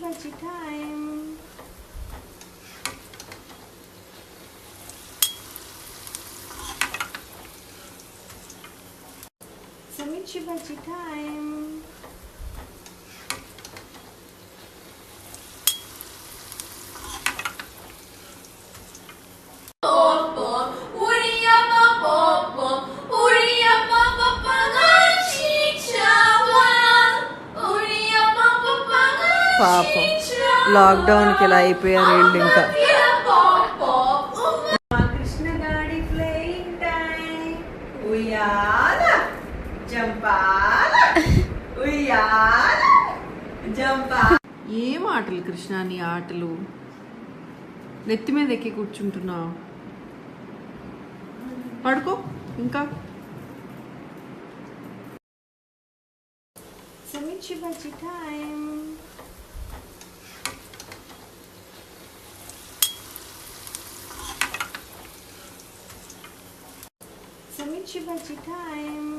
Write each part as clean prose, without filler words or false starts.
Bajji time. Mirch Bajji time. పాపం లాక్డౌన్కి ఇలా అయిపోయారు వీళ్ళు ఇంకా. కృష్ణ గాడి ప్లేయింగ్ టైం. ఉయ్యాల జంపాల ఉయ్యాల జంపా. ఏం ఆటలు కృష్ణ నీ ఆటలు? నెత్తి మీద ఎక్కి కూర్చుంటున్నావు. పడుకో ఇంకా. Mirch Bajji time. Mirch Bajji time.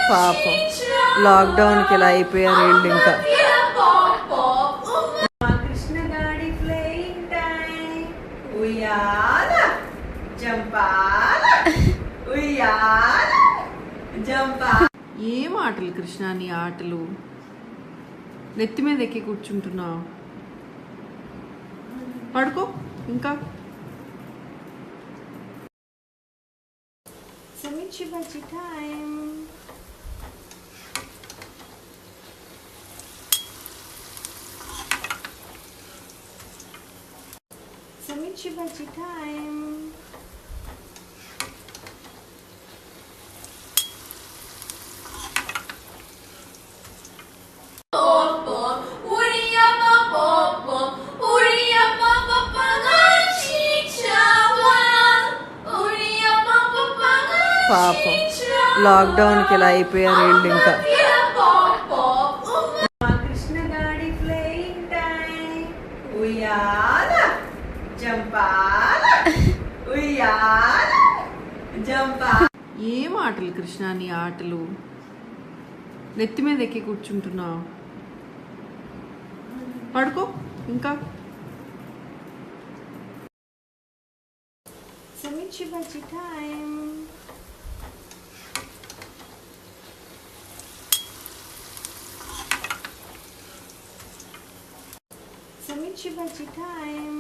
పాపం లాక్డౌన్కి ఇలా అయిపోయారు వీళ్ళు ఇంకా. కృష్ణ గాడి ప్లేయింగ్ టైం. ఉయ్యాల జంపాల ఉయ్యాల జంపా. ఏం ఆటలు కృష్ణ నీ ఆటలు? నెత్తి మీద ఎక్కి కూర్చుంటున్నావు. పడుకో ఇంకా. Mirch Bajji time. Mirch Bajji time. పాపం లాక్డౌన్కి ఇలా అయిపోయారు వీళ్ళు ఇంకా. కృష్ణ గాడి ప్లేయింగ్ టైం. ఉయ్యాల జంపాల ఉయ్యాల జంపా. ఏం ఆటలు కృష్ణ నీ ఆటలు? నెత్తి మీద ఎక్కి కూర్చుంటున్నావు. పడుకో ఇంకా. Mirch Bajji time. Mirch Bajji time.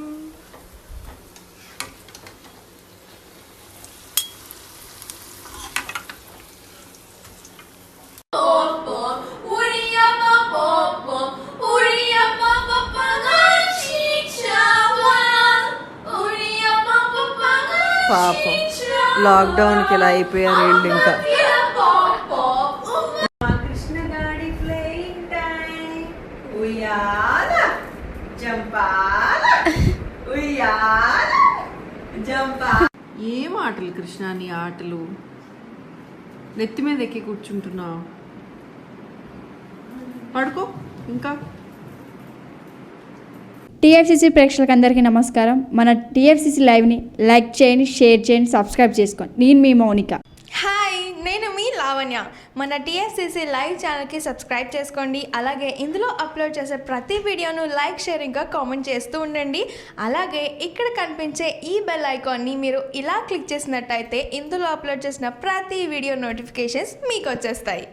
పాపం లాక్డౌన్కి ఇలా అయిపోయారు వీళ్ళు ఇంకా. కృష్ణ గాడి ప్లేయింగ్ టైం. ఉయ్యాల జంపాల ఉయ్యాల జంపా. ఏం ఆటలు కృష్ణ నీ ఆటలు? నెత్తి మీద ఎక్కి కూర్చుంటున్నావు. పడుకో ఇంకా. టీఎఫ్సీసీ ప్రేక్షకులందరికీ నమస్కారం. మన టీఎఫ్సీసీ లైవ్ని లైక్ చేయండి, షేర్ చేయండి, సబ్స్క్రైబ్ చేసుకోండి. నేను మీ మౌనిక. హాయ్, నేను మీ లావణ్య. మన టీఎఫ్సీసీ లైవ్ ఛానల్కి సబ్స్క్రైబ్ చేసుకోండి. అలాగే ఇందులో అప్లోడ్ చేసే ప్రతి వీడియోను లైక్, షేరింగ్గా కామెంట్ చేస్తూ ఉండండి. అలాగే ఇక్కడ కనిపించే ఈ బెల్ ఐకాన్ని మీరు ఇలా క్లిక్ చేసినట్టయితే ఇందులో అప్లోడ్ చేసిన ప్రతి వీడియో నోటిఫికేషన్స్ మీకు వచ్చేస్తాయి.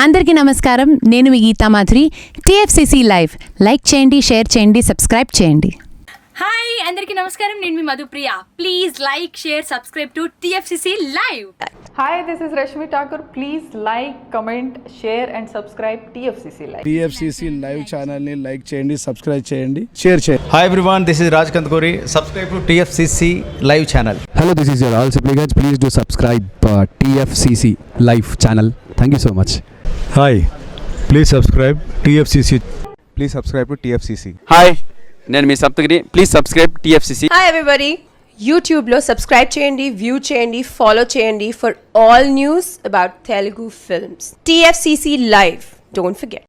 అందరికీ నమస్కారం. నేను మీ Geetha Madhuri. TFCC live like చేయండి, షేర్ చేయండి, సబ్స్క్రైబ్ చేయండి. హాయ్, అందరికీ నమస్కారం. నేను మీ Madhupriya. Please like, share, subscribe to TFCC live. Hi, this is Rashmi Thakur. Please like, comment, share and subscribe TFCC Live. TFCC Live channel ni like cheyandi, subscribe cheyandi, share cheyandi. Hi everyone, this is Raj Kantkori. Subscribe to TFCC Live channel. Hello, this is your all supplicants. Please do subscribe TFCC Live channel. Thank you so much. Hi, please subscribe TFCC. Please subscribe to TFCC. Hi, నేను మీ Saptagiri. Please subscribe TFCC. Hi everybody, యూట్యూబ్లో subscribe చేయండి, view చేయండి, follow చేయండి for all news about Telugu films. TFCC live, don't forget.